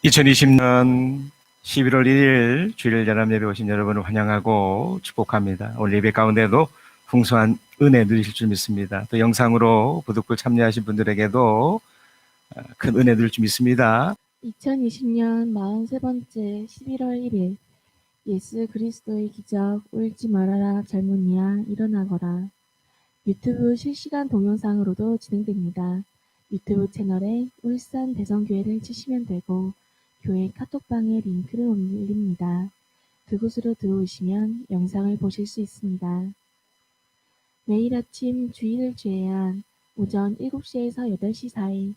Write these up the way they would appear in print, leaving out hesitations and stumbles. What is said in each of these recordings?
2020년 11월 1일 주일 연합 예배 오신 여러분을 환영하고 축복합니다. 오늘 예배 가운데도 풍성한 은혜 누리실 줄 믿습니다. 또 영상으로 부득불 참여하신 분들에게도 큰 은혜 누릴 줄 믿습니다. 2020년 43번째 11월 1일 예수 그리스도의 기적 울지 말아라 젊은이야 일어나거라. 유튜브 실시간 동영상으로도 진행됩니다. 유튜브 채널에 울산 대성교회를 치시면 되고 교회 카톡방에 링크를 올립니다. 그곳으로 들어오시면 영상을 보실 수 있습니다. 매일 아침 주일을 제외한 오전 7시에서 8시 사이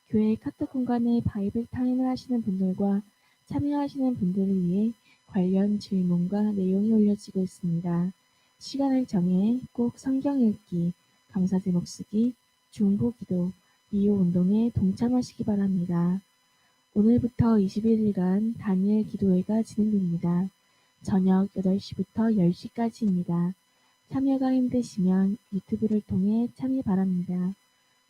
교회 카톡 공간에 바이블 타임을 하시는 분들과 참여하시는 분들을 위해 관련 질문과 내용이 올려지고 있습니다. 시간을 정해 꼭 성경 읽기, 감사 제목 쓰기, 중보기도, 이호 운동에 동참하시기 바랍니다. 오늘부터 21일간 다니엘 기도회가 진행됩니다. 저녁 8시부터 10시까지입니다. 참여가 힘드시면 유튜브를 통해 참여 바랍니다.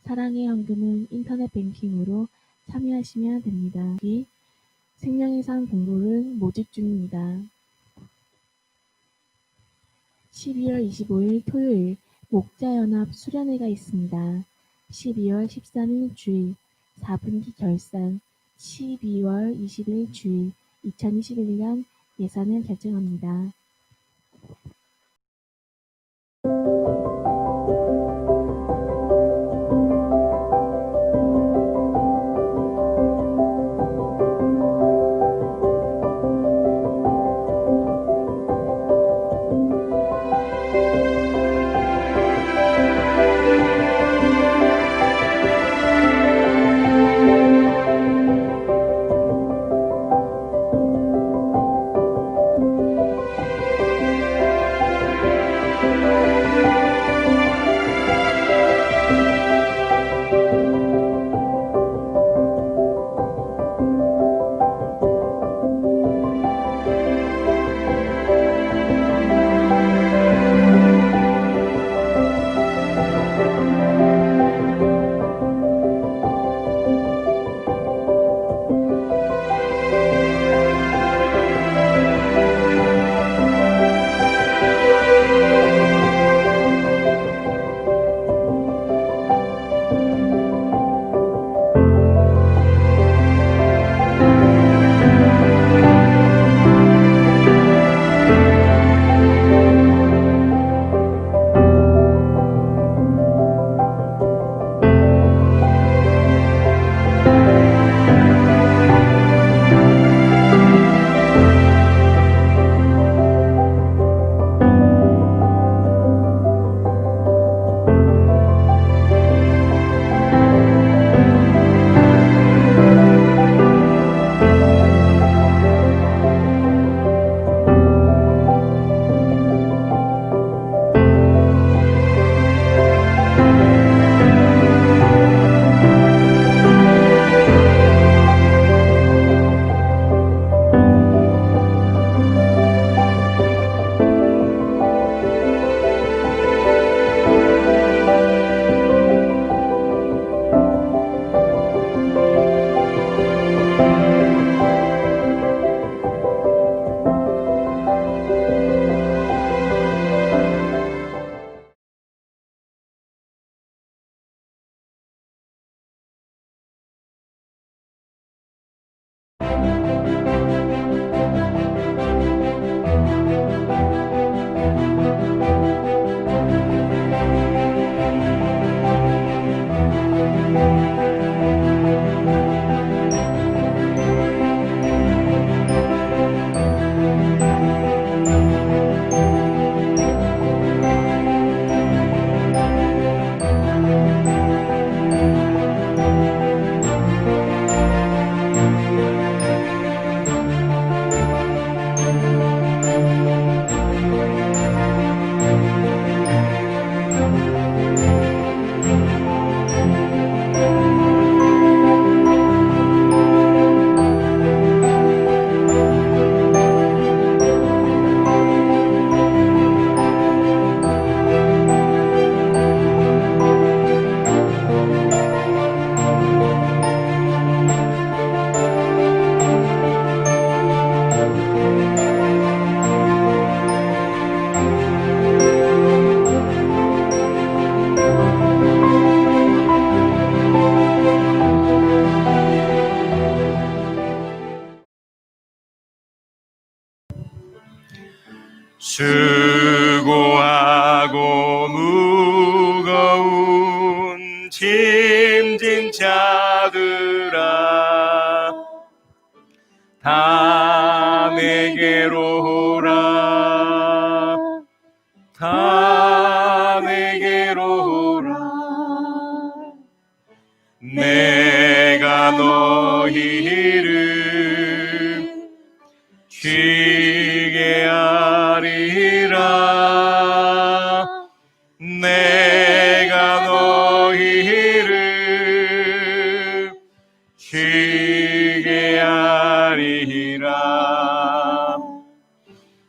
사랑의 헌금은 인터넷 뱅킹으로 참여하시면 됩니다. 생명의 산 공부를 모집 중입니다. 12월 25일 토요일 목자연합 수련회가 있습니다. 12월 13일 주일 4분기 결산, 12월 20일 주일 2021년 예산을 결정합니다. 수고하고 무거운 짐진 자들아 다 내게로 오라 다 내게로 오라 내가 너희를 쉬게 하리라 내가 너희를 쉬게 하리라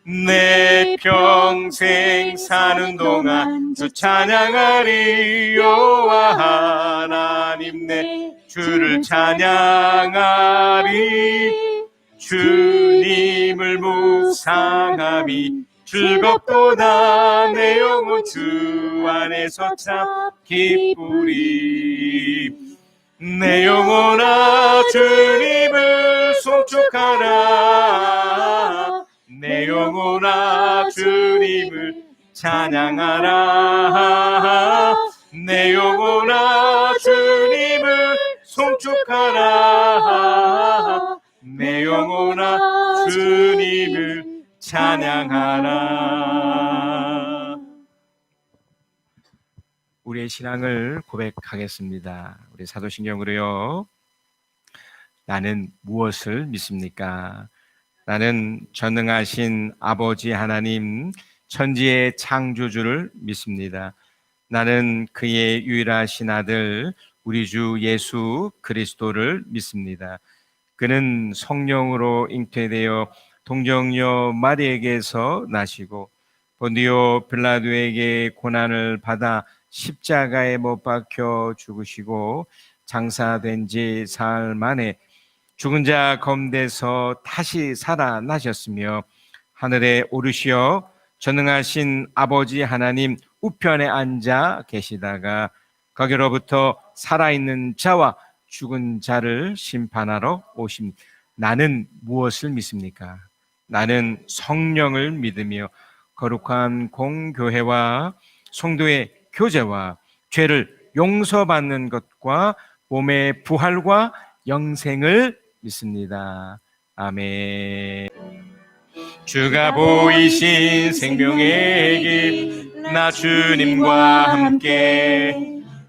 내 평생 사는 동안 주 찬양하리 여호와 하나님 내 주를 찬양하리 주님을 묵상함이 즐겁도다 내 영혼 주 안에서 참 기쁘리 내 영혼아 주님을 송축하라 내 영혼아 주님을 찬양하라 내 영혼아 주님을 송축하라 내 영혼아 주님을 찬양하라. 우리의 신앙을 고백하겠습니다. 우리 사도신경으로요. 나는 무엇을 믿습니까? 나는 전능하신 아버지 하나님 천지의 창조주를 믿습니다. 나는 그의 유일하신 아들 우리 주 예수 그리스도를 믿습니다. 그는 성령으로 잉태되어 동정녀 마리에게서 나시고 본디오 빌라도에게 고난을 받아 십자가에 못 박혀 죽으시고 장사된 지 사흘 만에 죽은 자 가운데서 다시 살아나셨으며 하늘에 오르시어 전능하신 아버지 하나님 우편에 앉아 계시다가 거기로부터 살아있는 자와 죽은 자를 심판하러 오심. 나는 무엇을 믿습니까? 나는 성령을 믿으며 거룩한 공교회와 성도의 교제와 죄를 용서받는 것과 몸의 부활과 영생을 믿습니다. 아멘. 주가 보이신 생명의 길 나 주님과 함께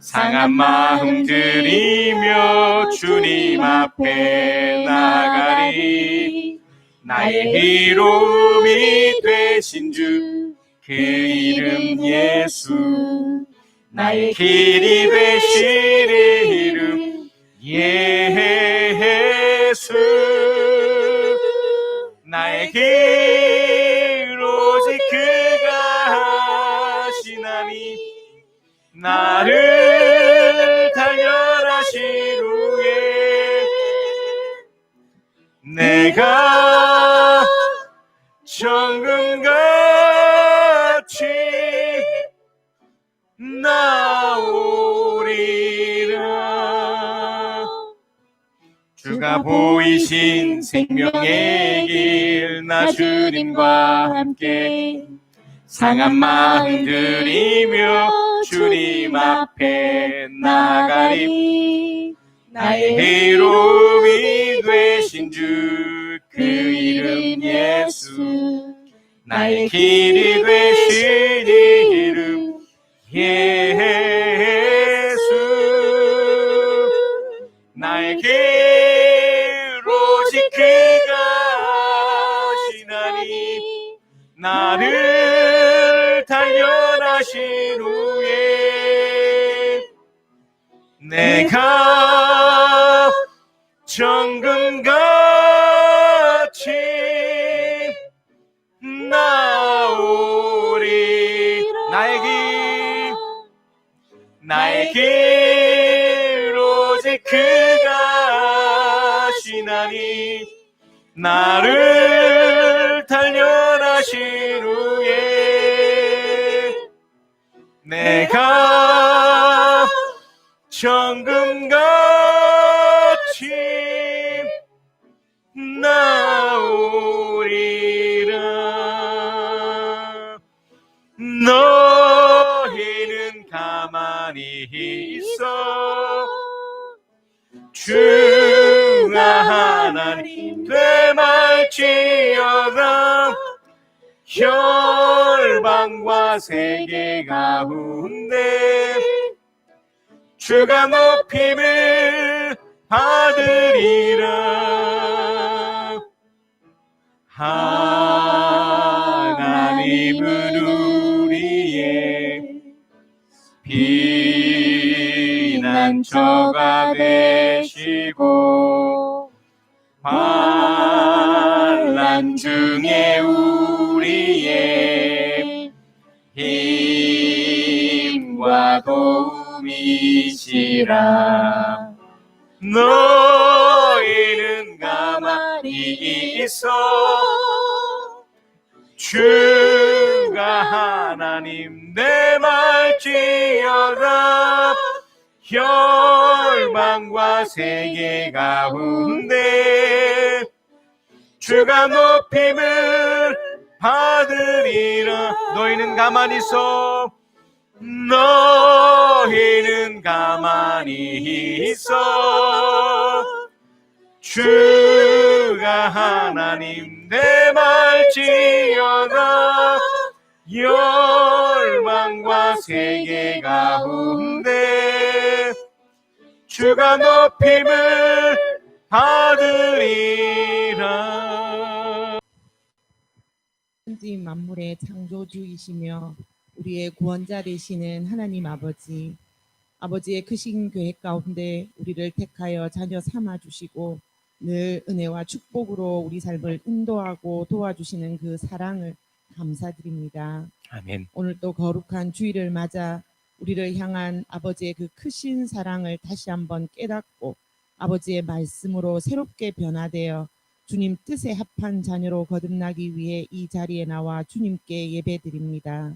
상한 마음 들이며 주님 앞에 나가리 나의 위로움이 되신 주 그 이름 예수 나의 길이 되신 이름 예수 나의 길 오직 그가 하시나니 나를 단련하신 후에 내가 정금같이 나오리라. 주가 보이신 생명의 길 나 주님과 함께 상한 마음 들이며 주님 앞에 나가리 나의 의로움이 되신 주 그 이름 예수 나의 길이 되신 이름 예수 나의 길 오직 그가 하시나니 나를 단련하신 후에 내가 정금같이 나오리 나의 길 오직 그가 하시나니 나를 단련하신 후에 내가 정금같이 나오리라. 있어 주가 하나님 되말지어다 혈방과 세계 가운데 주가 높임을 받으리라. 하나님은 우리의 피난처가 되시고 환난 중에 우리의 힘과 도움이시라. 너희는 가만히 있어 주가 하나님 되말지어다 혈방과 세계 가운데 주가 높임을 받으리라. 너희는 가만히 있어 너희는 가만히 있어 주가 하나님 되말지어다 열방과 세계 가운데 주가 높임을 받으리라. 천지 만물의 창조주이시며 우리의 구원자 되시는 하나님 아버지의 크신 계획 가운데 우리를 택하여 자녀 삼아 주시고 늘 은혜와 축복으로 우리 삶을 인도하고 도와주시는 그 사랑을 감사드립니다. 아멘. 오늘 또 거룩한 주일을 맞아 우리를 향한 아버지의 그 크신 사랑을 다시 한번 깨닫고 아버지의 말씀으로 새롭게 변화되어 주님 뜻에 합한 자녀로 거듭나기 위해 이 자리에 나와 주님께 예배드립니다.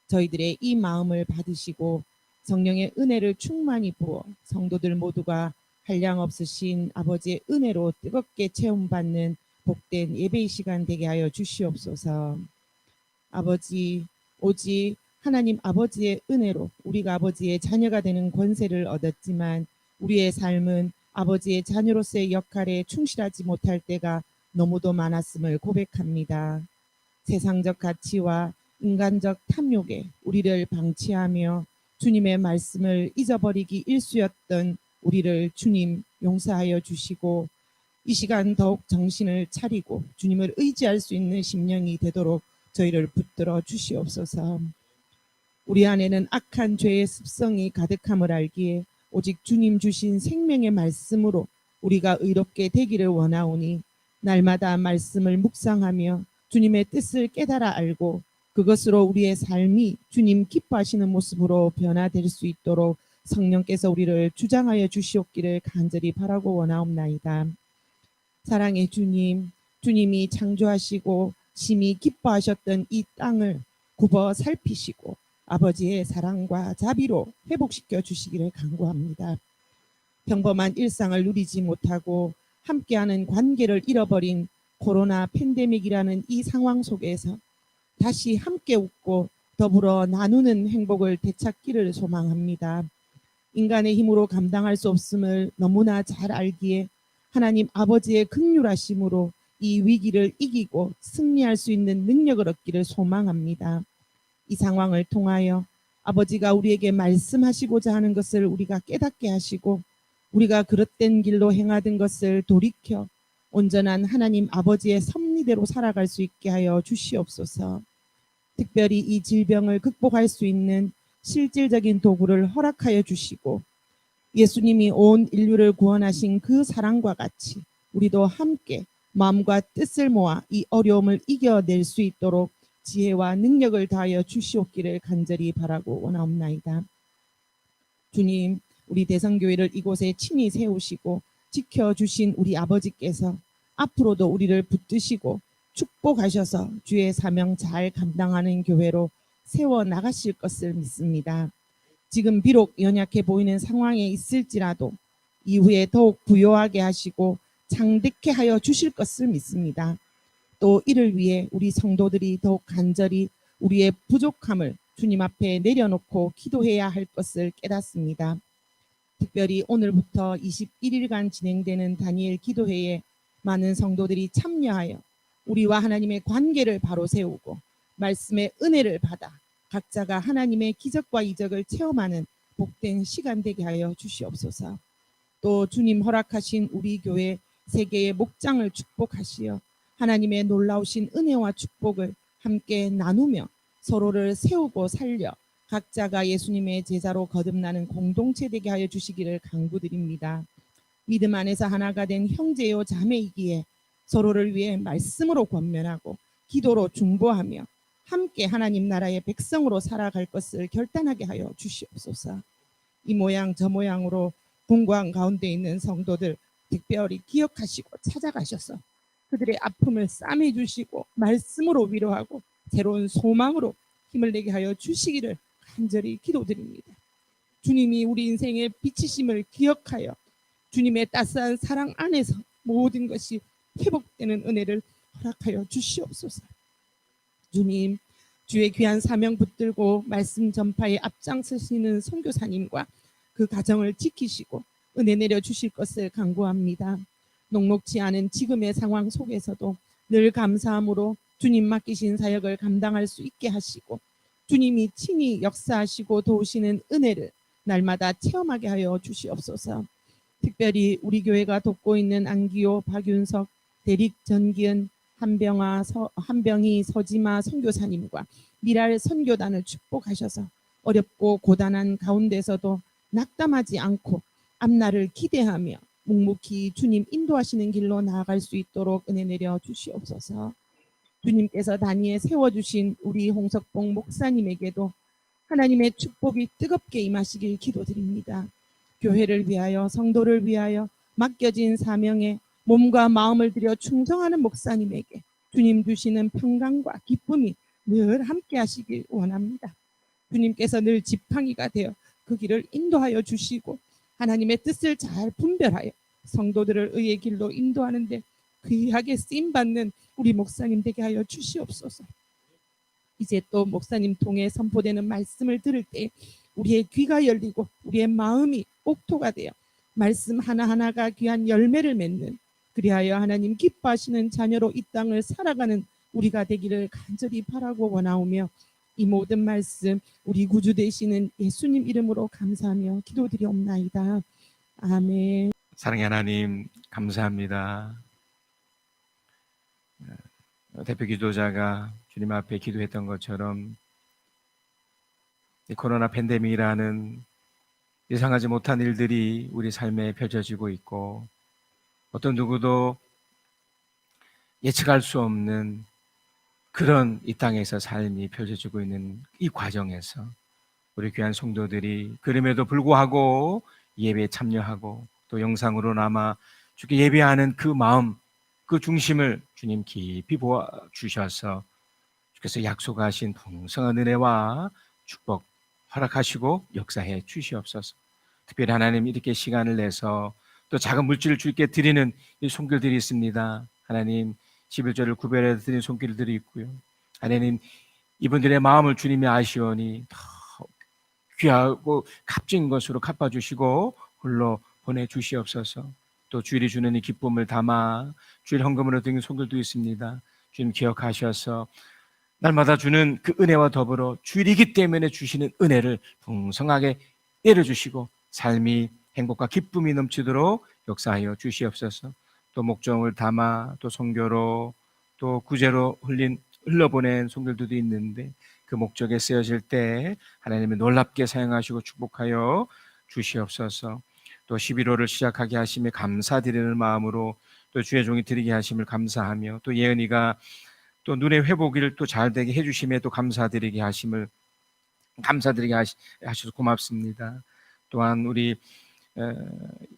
저희들의 이 마음을 받으시고 성령의 은혜를 충만히 부어 성도들 모두가 한량 없으신 아버지의 은혜로 뜨겁게 체험받는 복된 예배의 시간 되게 하여 주시옵소서. 아버지, 오직 하나님 아버지의 은혜로 우리가 아버지의 자녀가 되는 권세를 얻었지만 우리의 삶은 아버지의 자녀로서의 역할에 충실하지 못할 때가 너무도 많았음을 고백합니다. 세상적 가치와 인간적 탐욕에 우리를 방치하며 주님의 말씀을 잊어버리기 일쑤였던 우리를 주님 용서하여 주시고 이 시간 더욱 정신을 차리고 주님을 의지할 수 있는 심령이 되도록 저희를 붙들어 주시옵소서. 우리 안에는 악한 죄의 습성이 가득함을 알기에 오직 주님 주신 생명의 말씀으로 우리가 의롭게 되기를 원하오니 날마다 말씀을 묵상하며 주님의 뜻을 깨달아 알고 그것으로 우리의 삶이 주님 기뻐하시는 모습으로 변화될 수 있도록 성령께서 우리를 주장하여 주시옵기를 간절히 바라고 원하옵나이다. 사랑의 주님, 주님이 창조하시고 심히 기뻐하셨던 이 땅을 굽어 살피시고 아버지의 사랑과 자비로 회복시켜 주시기를 간구합니다. 평범한 일상을 누리지 못하고 함께하는 관계를 잃어버린 코로나 팬데믹이라는 이 상황 속에서 다시 함께 웃고 더불어 나누는 행복을 되찾기를 소망합니다. 인간의 힘으로 감당할 수 없음을 너무나 잘 알기에 하나님 아버지의 긍휼하심으로 이 위기를 이기고 승리할 수 있는 능력을 얻기를 소망합니다. 이 상황을 통하여 아버지가 우리에게 말씀하시고자 하는 것을 우리가 깨닫게 하시고 우리가 그릇된 길로 행하던 것을 돌이켜 온전한 하나님 아버지의 섭리대로 살아갈 수 있게 하여 주시옵소서. 특별히 이 질병을 극복할 수 있는 실질적인 도구를 허락하여 주시고 예수님이 온 인류를 구원하신 그 사랑과 같이 우리도 함께 마음과 뜻을 모아 이 어려움을 이겨낼 수 있도록 지혜와 능력을 다하여 주시옵기를 간절히 바라고 원하옵나이다. 주님, 우리 대성교회를 이곳에 친히 세우시고 지켜주신 우리 아버지께서 앞으로도 우리를 붙드시고 축복하셔서 주의 사명 잘 감당하는 교회로 세워나가실 것을 믿습니다. 지금 비록 연약해 보이는 상황에 있을지라도 이후에 더욱 부요하게 하시고 장대케 하여 주실 것을 믿습니다. 또 이를 위해 우리 성도들이 더욱 간절히 우리의 부족함을 주님 앞에 내려놓고 기도해야 할 것을 깨닫습니다. 특별히 오늘부터 21일간 진행되는 다니엘 기도회에 많은 성도들이 참여하여 우리와 하나님의 관계를 바로 세우고 말씀의 은혜를 받아 각자가 하나님의 기적과 이적을 체험하는 복된 시간 되게 하여 주시옵소서. 또 주님 허락하신 우리 교회 세계의 목장을 축복하시어 하나님의 놀라우신 은혜와 축복을 함께 나누며 서로를 세우고 살려 각자가 예수님의 제자로 거듭나는 공동체 되게 하여 주시기를 간구드립니다. 믿음 안에서 하나가 된 형제요 자매이기에 서로를 위해 말씀으로 권면하고 기도로 중보하며 함께 하나님 나라의 백성으로 살아갈 것을 결단하게 하여 주시옵소서. 이 모양 저 모양으로 공고한 가운데 있는 성도들 특별히 기억하시고 찾아가셔서 그들의 아픔을 싸매 주시고 말씀으로 위로하고 새로운 소망으로 힘을 내게 하여 주시기를 간절히 기도드립니다. 주님이 우리 인생의 빛이심을 기억하여 주님의 따스한 사랑 안에서 모든 것이 회복되는 은혜를 허락하여 주시옵소서. 주님, 주의 귀한 사명 붙들고 말씀 전파에 앞장서시는 선교사님과 그 가정을 지키시고 은혜 내려 주실 것을 간구합니다. 녹록지 않은 지금의 상황 속에서도 늘 감사함으로 주님 맡기신 사역을 감당할 수 있게 하시고 주님이 친히 역사하시고 도우시는 은혜를 날마다 체험하게 하여 주시옵소서. 특별히 우리 교회가 돕고 있는 안기호, 박윤석, 대릭, 전기은, 한병희, 서지마 선교사님과 미랄 선교단을 축복하셔서 어렵고 고단한 가운데서도 낙담하지 않고 앞날을 기대하며 묵묵히 주님 인도하시는 길로 나아갈 수 있도록 은혜 내려 주시옵소서. 주님께서 단위에 세워주신 우리 홍석봉 목사님에게도 하나님의 축복이 뜨겁게 임하시길 기도드립니다. 교회를 위하여 성도를 위하여 맡겨진 사명에 몸과 마음을 들여 충성하는 목사님에게 주님 주시는 평강과 기쁨이 늘 함께 하시길 원합니다. 주님께서 늘 지팡이가 되어 그 길을 인도하여 주시고 하나님의 뜻을 잘 분별하여 성도들을 의의 길로 인도하는데 귀하게 쓰임받는 우리 목사님 되게 하여 주시옵소서. 이제 또 목사님 통해 선포되는 말씀을 들을 때 우리의 귀가 열리고 우리의 마음이 옥토가 되어 말씀 하나하나가 귀한 열매를 맺는, 그리하여 하나님 기뻐하시는 자녀로 이 땅을 살아가는 우리가 되기를 간절히 바라고 원하오며 이 모든 말씀 우리 구주 되시는 예수님 이름으로 감사하며 기도드리옵나이다. 아멘. 사랑의 하나님 감사합니다. 대표 기도자가 주님 앞에 기도했던 것처럼 이 코로나 팬데믹이라는 예상하지 못한 일들이 우리 삶에 펼쳐지고 있고 어떤 누구도 예측할 수 없는 그런 이 땅에서 삶이 펼쳐지고 있는 이 과정에서 우리 귀한 성도들이 그럼에도 불구하고 예배에 참여하고 또 영상으로나마 주께 예배하는 그 마음, 그 중심을 주님 깊이 보아 주셔서 주께서 약속하신 풍성한 은혜와 축복 허락하시고 역사해 주시옵소서. 특별히 하나님 이렇게 시간을 내서 또 작은 물질을 주께 드리는 이 손길들이 있습니다. 하나님 11절을 구별해 드린 손길들이 있고요. 하나님 이분들의 마음을 주님이 아시오니 더 귀하고 값진 것으로 갚아주시고 홀로 보내주시옵소서. 또 주일이 주는 이 기쁨을 담아 주일 헌금으로 드린 손길도 있습니다. 주님 기억하셔서 날마다 주는 그 은혜와 더불어 주일이기 때문에 주시는 은혜를 풍성하게 내려주시고 삶이 행복과 기쁨이 넘치도록 역사하여 주시옵소서. 또 목정을 담아 또 선교로 또 구제로 흘러보낸 손길들도 있는데 그 목적에 쓰여질 때 하나님이 놀랍게 사용하시고 축복하여 주시옵소서. 또 11월을 시작하게 하심에 감사드리는 마음으로 또 주의 종이 드리게 하심을 감사하며 또 예은이가 또 눈의 회복을 또 잘 되게 해주심에 또 감사드리게 하심을 감사드리게 하셔서 고맙습니다. 또한 우리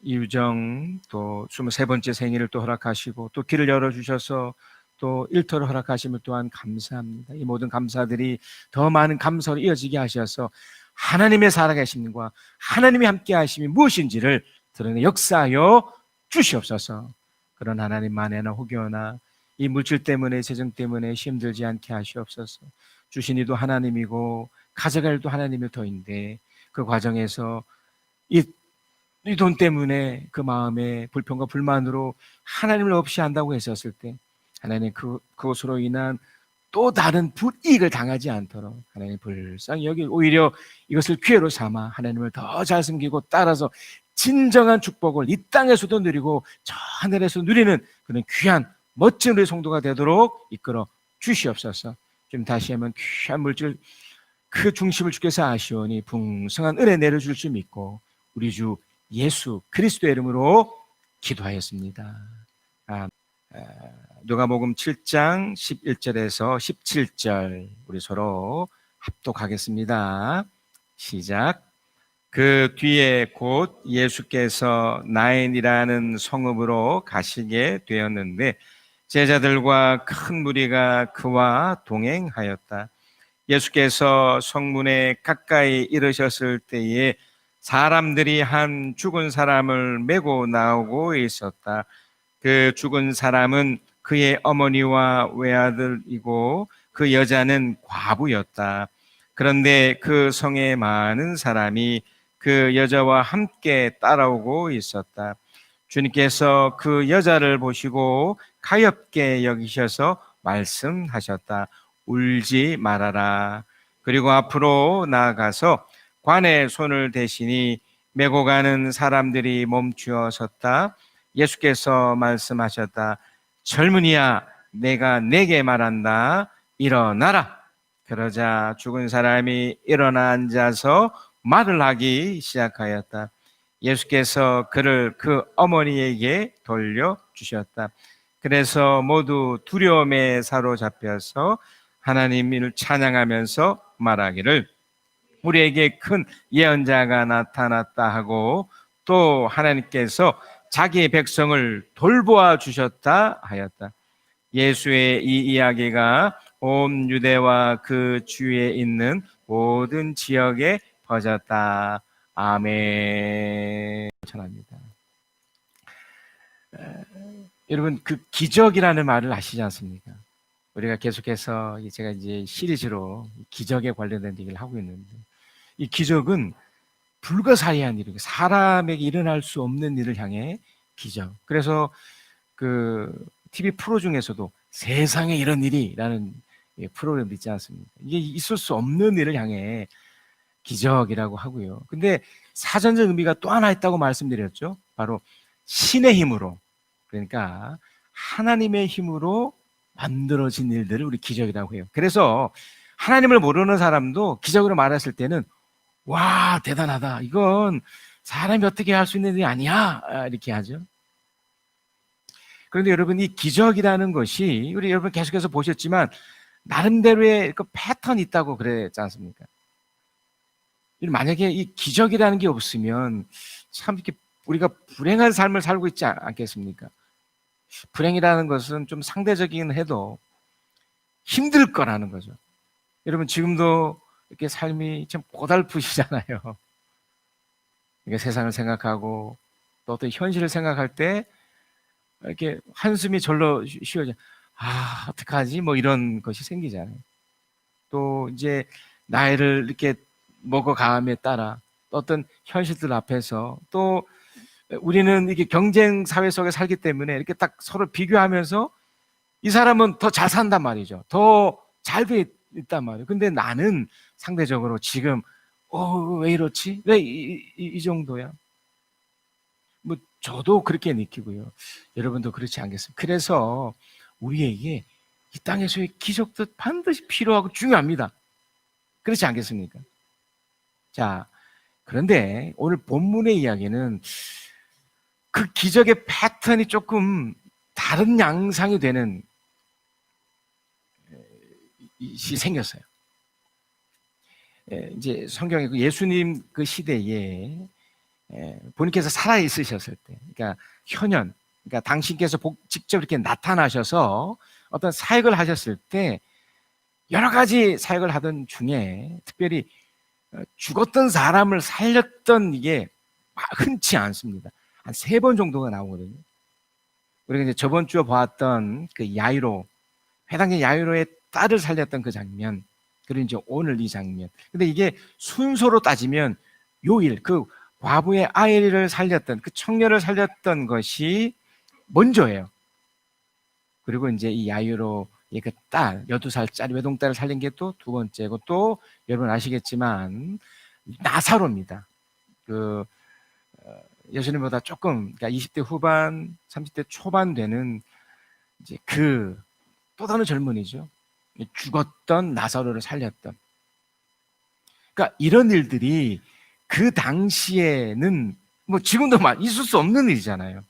이유정 또 23번째 생일을 또 허락하시고 또 길을 열어주셔서 또 일터를 허락하심을 또한 감사합니다. 이 모든 감사들이 더 많은 감사로 이어지게 하셔서 하나님의 살아계심과 하나님이 함께 하심이 무엇인지를 드러내 역사하여 주시옵소서. 그런 하나님만에나 혹여나 이 물질 때문에 재정 때문에 힘들지 않게 하시옵소서. 주신 이도 하나님이고 가져갈 일도 하나님의 터인데 그 과정에서 이 돈 때문에 그 마음에 불평과 불만으로 하나님을 없이 한다고 했었을 때 하나님 그것으로 인한 또 다른 불이익을 당하지 않도록 하나님 불쌍히 여기 오히려 이것을 기회로 삼아 하나님을 더 잘 섬기고 따라서 진정한 축복을 이 땅에서도 누리고 저 하늘에서 누리는 그런 귀한 멋진 우리 성도가 되도록 이끌어 주시옵소서. 좀 다시 한번 귀한 물질 그 중심을 주께서 아시오니 풍성한 은혜 내려줄 줄 믿고 우리 주 예수 그리스도의 이름으로 기도하였습니다. 누가복음 7장 11절에서 17절 우리 서로 합독하겠습니다. 시작. 그 뒤에 곧 예수께서 나인이라는 성읍으로 가시게 되었는데 제자들과 큰 무리가 그와 동행하였다. 예수께서 성문에 가까이 이르셨을 때에 사람들이 한 죽은 사람을 메고 나오고 있었다. 그 죽은 사람은 그의 어머니와 외아들이고 그 여자는 과부였다. 그런데 그 성에 많은 사람이 그 여자와 함께 따라오고 있었다. 주님께서 그 여자를 보시고 가엾게 여기셔서 말씀하셨다. 울지 말아라. 그리고 앞으로 나아가서 관에 손을 대시니 메고 가는 사람들이 멈추어 섰다. 예수께서 말씀하셨다. 젊은이야, 내가 네게 말한다. 일어나라. 그러자 죽은 사람이 일어나 앉아서 말을 하기 시작하였다. 예수께서 그를 그 어머니에게 돌려주셨다. 그래서 모두 두려움에 사로잡혀서 하나님을 찬양하면서 말하기를 우리에게 큰 예언자가 나타났다 하고 또 하나님께서 자기의 백성을 돌보아 주셨다 하였다. 예수의 이 이야기가 온 유대와 그 주위에 있는 모든 지역에 퍼졌다. 아멘. 전합니다. 여러분 그 기적이라는 말을 아시지 않습니까? 우리가 계속해서 제가 이제 시리즈로 기적에 관련된 얘기를 하고 있는데 이 기적은 불가사의한 일이고 사람에게 일어날 수 없는 일을 향해 기적. 그래서 그 TV 프로 중에서도 세상에 이런 일이라는 프로그램도 있지 않습니까? 이게 있을 수 없는 일을 향해 기적이라고 하고요. 근데 사전적 의미가 또 하나 있다고 말씀드렸죠. 바로 신의 힘으로, 그러니까 하나님의 힘으로 만들어진 일들을 우리 기적이라고 해요. 그래서 하나님을 모르는 사람도 기적으로 말했을 때는 와 대단하다, 이건 사람이 어떻게 할 수 있는 일이 아니야, 이렇게 하죠. 그런데 여러분 이 기적이라는 것이 우리 여러분 계속해서 보셨지만 나름대로의 그 패턴이 있다고 그랬지 않습니까? 만약에 이 기적이라는 게 없으면 참 이렇게 우리가 불행한 삶을 살고 있지 않겠습니까? 불행이라는 것은 좀 상대적이긴 해도 힘들 거라는 거죠. 여러분 지금도 이렇게 삶이 참 고달프시잖아요. 이게 세상을 생각하고 또 어떤 현실을 생각할 때 이렇게 한숨이 절로 쉬어져. 아 어떡하지? 뭐 이런 것이 생기잖아요. 또 이제 나이를 이렇게 먹어감에 따라 어떤 현실들 앞에서 또 우리는 이게 경쟁 사회 속에 살기 때문에 이렇게 딱 서로 비교하면서 이 사람은 더 잘 산단 말이죠. 더 잘 돼 있단 말이에요. 근데 나는 상대적으로 지금 왜 이렇지? 왜 이 정도야? 뭐 저도 그렇게 느끼고요. 여러분도 그렇지 않겠습니까? 그래서 우리에게 이 땅에서의 기적도 반드시 필요하고 중요합니다. 그렇지 않겠습니까? 자, 그런데 오늘 본문의 이야기는 그 기적의 패턴이 조금 다른 양상이 되는 시 생겼어요. 이제 성경에 예수님 그 시대에 본인께서 살아 있으셨을 때, 그러니까 현현, 그러니까 당신께서 직접 이렇게 나타나셔서 어떤 사역을 하셨을 때 여러 가지 사역을 하던 중에 특별히 죽었던 사람을 살렸던 이게 흔치 않습니다. 한 3번 정도가 나오거든요. 우리가 이제 저번 주에 보았던 그 야이로, 회당의 야이로의 딸을 살렸던 그 장면, 그리고 이제 오늘 이 장면. 근데 이게 순서로 따지면 요일, 그 과부의 아이를 살렸던, 그 청년을 살렸던 것이 먼저예요. 그리고 이제 이 야이로의 그 딸, 12살짜리 외동딸을 살린 게 또 두 번째고, 또 여러분 아시겠지만 나사로입니다. 그 예수님보다 조금, 그러니까 20대 후반, 30대 초반 되는 이제 그 또 다른 젊은이죠. 죽었던 나사로를 살렸던. 그러니까 이런 일들이 그 당시에는 뭐 지금도 있을 수 없는 일이잖아요.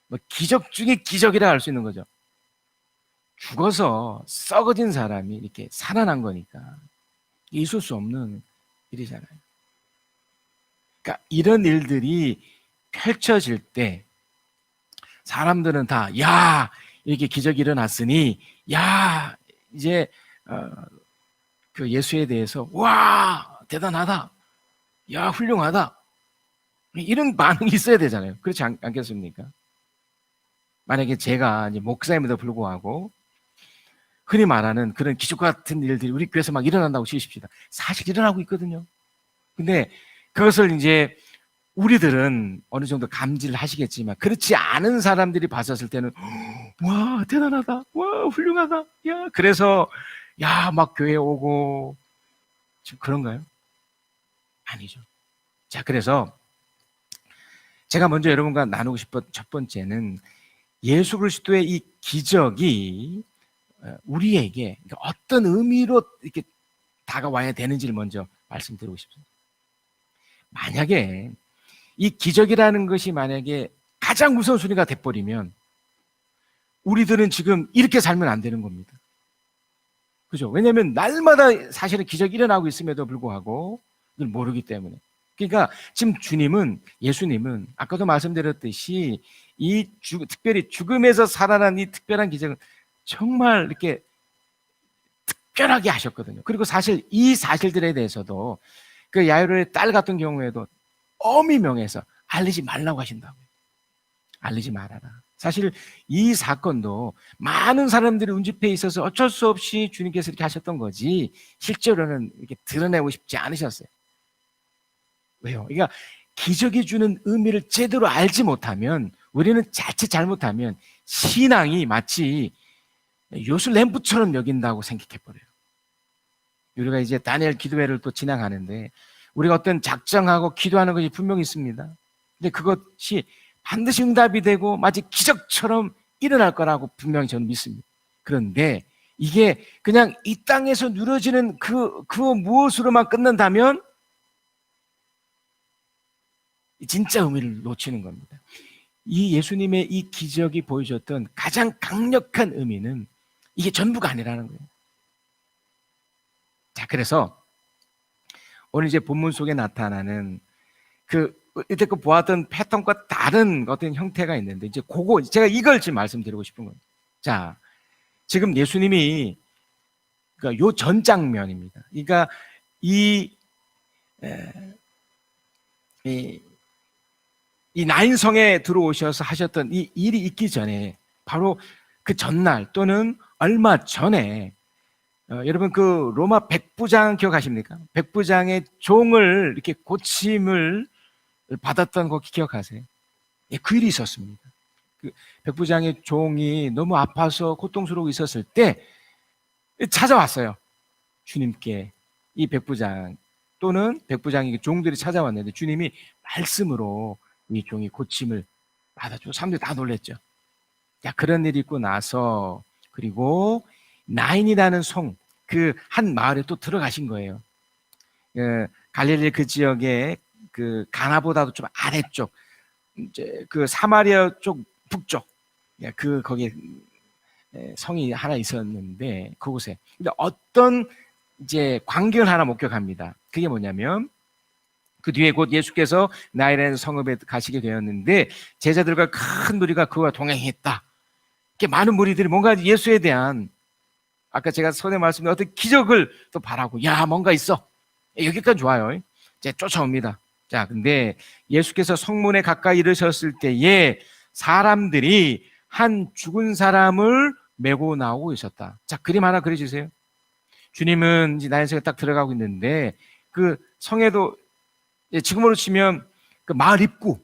뭐 기적 중에 기적이라 할 수 있는 거죠. 죽어서 썩어진 사람이 이렇게 살아난 거니까 있을 수 없는 일이잖아요. 그러니까 이런 일들이 펼쳐질 때 사람들은 다, 야, 이렇게 기적이 일어났으니, 야, 이제 그 예수에 대해서, 와, 대단하다, 야, 훌륭하다, 이런 반응이 있어야 되잖아요. 그렇지 않겠습니까? 만약에 제가 이제 목사임에도 불구하고 흔히 말하는 그런 기적 같은 일들이 우리 교회에서 막 일어난다고 치십시다. 사실 일어나고 있거든요. 근데 그것을 이제 우리들은 어느 정도 감지를 하시겠지만 그렇지 않은 사람들이 봤었을 때는 와, 대단하다, 와, 훌륭하다, 야, 그래서 야, 막 교회에 오고, 지금 그런가요? 아니죠. 자, 그래서 제가 먼저 여러분과 나누고 싶은 첫 번째는 예수 그리스도의 이 기적이 우리에게 어떤 의미로 이렇게 다가와야 되는지를 먼저 말씀드리고 싶습니다. 만약에 이 기적이라는 것이 만약에 가장 우선순위가 돼버리면 우리들은 지금 이렇게 살면 안 되는 겁니다. 그죠? 왜냐하면 날마다 사실은 기적이 일어나고 있음에도 불구하고 그걸 모르기 때문에. 그러니까 지금 예수님은 아까도 말씀드렸듯이 특별히 죽음에서 살아난 이 특별한 기적은 정말 이렇게 특별하게 하셨거든요. 그리고 사실 이 사실들에 대해서도 그 야이로의 딸 같은 경우에도 엄히 명해서 알리지 말라고 하신다고요. 알리지 말아라. 사실 이 사건도 많은 사람들이 운집해 있어서 어쩔 수 없이 주님께서 이렇게 하셨던 거지 실제로는 이렇게 드러내고 싶지 않으셨어요. 왜요? 그러니까 기적이 주는 의미를 제대로 알지 못하면 우리는 자칫 잘못하면 신앙이 마치 요술 램프처럼 여긴다고 생각해버려요. 우리가 이제 다니엘 기도회를 또 진행하는데 우리가 어떤 작정하고 기도하는 것이 분명히 있습니다. 근데 그것이 반드시 응답이 되고 마치 기적처럼 일어날 거라고 분명히 저는 믿습니다. 그런데 이게 그냥 이 땅에서 누려지는 그 무엇으로만 끝난다면 진짜 의미를 놓치는 겁니다. 이 예수님의 이 기적이 보여줬던 가장 강력한 의미는 이게 전부가 아니라는 거예요. 자, 그래서 오늘 이제 본문 속에 나타나는 이때껏 보았던 패턴과 다른 어떤 형태가 있는데 이제 제가 이걸 지금 말씀드리고 싶은 겁니다. 자, 지금 예수님이 그러니까 요 전 장면입니다. 그러니까 이 나인성에 들어오셔서 하셨던 이 일이 있기 전에 바로 그 전날 또는 얼마 전에 여러분 그 로마 백부장 기억하십니까? 백부장의 종을 이렇게 고침을 받았던 거 기억하세요? 예, 그 일이 있었습니다. 그 백부장의 종이 너무 아파서 고통스러워 있었을 때 찾아왔어요. 주님께 이 백부장 또는 백부장의 종들이 찾아왔는데 주님이 말씀으로 이 종이 고침을 받아주고 사람들이 다 놀랬죠. 야, 그런 일이 있고 나서 그리고 나인이라는 성, 그 한 마을에 또 들어가신 거예요. 갈릴리 그 지역에 그 가나보다도 좀 아래쪽, 이제 그 사마리아 쪽 북쪽, 거기에 성이 하나 있었는데 그곳에 근데 어떤 이제 광경을 하나 목격합니다. 그게 뭐냐면 그 뒤에 곧 예수께서 나인이라는 성읍에 가시게 되었는데 제자들과 큰 무리가 그와 동행했다. 이렇게 많은 무리들이 뭔가 예수에 대한 아까 제가 전에 말씀드린 어떤 기적을 또 바라고 야 뭔가 있어 여기까지 좋아요. 이제 쫓아옵니다. 자, 근데 예수께서 성문에 가까이 이르셨을 때에 사람들이 한 죽은 사람을 메고 나오고 있었다. 자, 그림 하나 그려주세요. 주님은 이제 나인성에 딱 들어가고 있는데 그 성에도 지금으로 치면 그 마을 입구,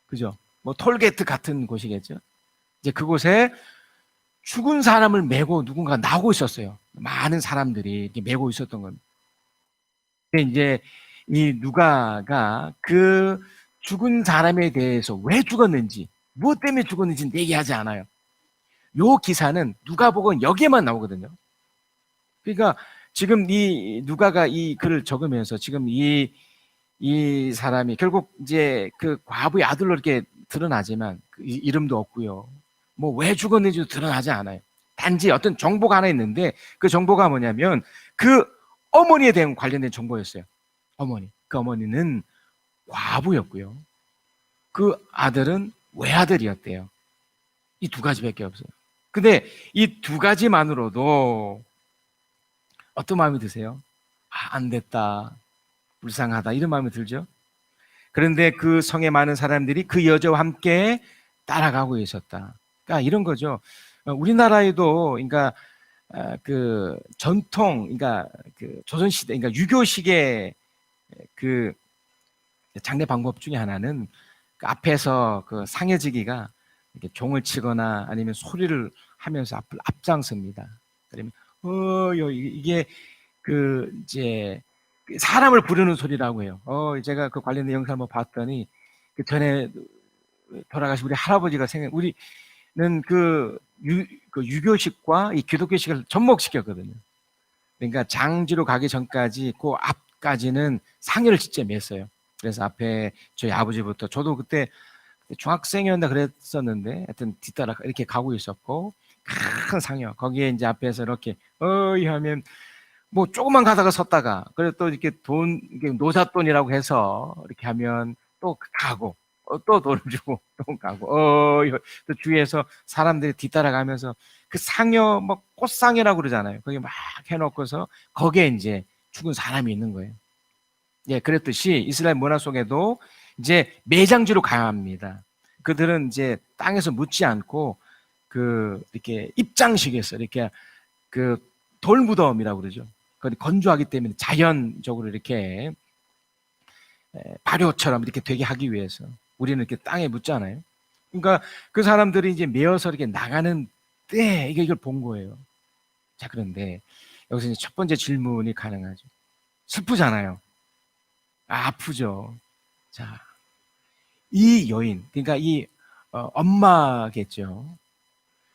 그죠? 뭐 톨게이트 같은 곳이겠죠. 이제 그곳에 죽은 사람을 메고 누군가 나오고 있었어요. 많은 사람들이 이렇게 메고 있었던 겁니다. 근데 이제 이 누가가 그 죽은 사람에 대해서 왜 죽었는지, 무엇 때문에 죽었는지는 얘기하지 않아요. 요 기사는 누가복음 여기에만 나오거든요. 그러니까 지금 이 누가가 이 글을 적으면서 지금 이 사람이 결국 이제 그 과부의 아들로 이렇게 드러나지만 그 이름도 없고요. 뭐 왜 죽었는지도 드러나지 않아요. 단지 어떤 정보가 하나 있는데 그 정보가 뭐냐면 그 어머니에 대한 관련된 정보였어요. 어머니. 그 어머니는 과부였고요. 그 아들은 외아들이었대요. 이 두 가지밖에 없어요. 근데 이 두 가지만으로도 어떤 마음이 드세요? 아, 안 됐다. 불쌍하다. 이런 마음이 들죠? 그런데 그 성에 많은 사람들이 그 여자와 함께 따라가고 있었다. 그러니까 이런 거죠. 우리나라에도 그러니까 그 전통, 그러니까 그 조선시대, 그러니까 유교식의 그 장례 방법 중에 하나는 그 앞에서 그 상여지기가 이렇게 종을 치거나 아니면 소리를 하면서 앞장섭니다. 그러면 이게 그 이제 사람을 부르는 소리라고 해요. 제가 그 관련된 영상을 한번 봤더니 그 전에 돌아가신 우리 할아버지가 우리는 그 유교식과 이 기독교식을 접목시켰거든요. 그러니까 장지로 가기 전까지 그 앞까지는 상여를 직접 맸어요. 그래서 앞에 저희 아버지부터 저도 그때 중학생이었나 그랬었는데 하여튼 뒤따라 이렇게 가고 있었고 큰 상여 거기에 이제 앞에서 이렇게 하면 뭐 조금만 가다가 섰다가 그래 또 이렇게 이게 노잣돈이라고 해서 이렇게 하면 또 가고 또 돈을 주고 또 가고 또 주위에서 사람들이 뒤따라가면서 그 상여 뭐 꽃상여라고 그러잖아요. 거기 막 해놓고서 거기에 이제 죽은 사람이 있는 거예요. 예, 그랬듯이 이스라엘 문화 속에도 이제 매장지로 가야 합니다. 그들은 이제 땅에서 묻지 않고 그 이렇게 입장식에서 이렇게 그 돌무덤이라고 그러죠. 그건 건조하기 때문에 자연적으로 이렇게 발효처럼 이렇게 되게 하기 위해서 우리는 이렇게 땅에 묻잖아요. 그러니까 그 사람들이 이제 메어서 이렇게 나가는 때 이걸 본 거예요. 자, 그런데 여기서 이제 첫 번째 질문이 가능하죠. 슬프잖아요. 아프죠. 자, 이 여인, 그러니까 이 엄마겠죠.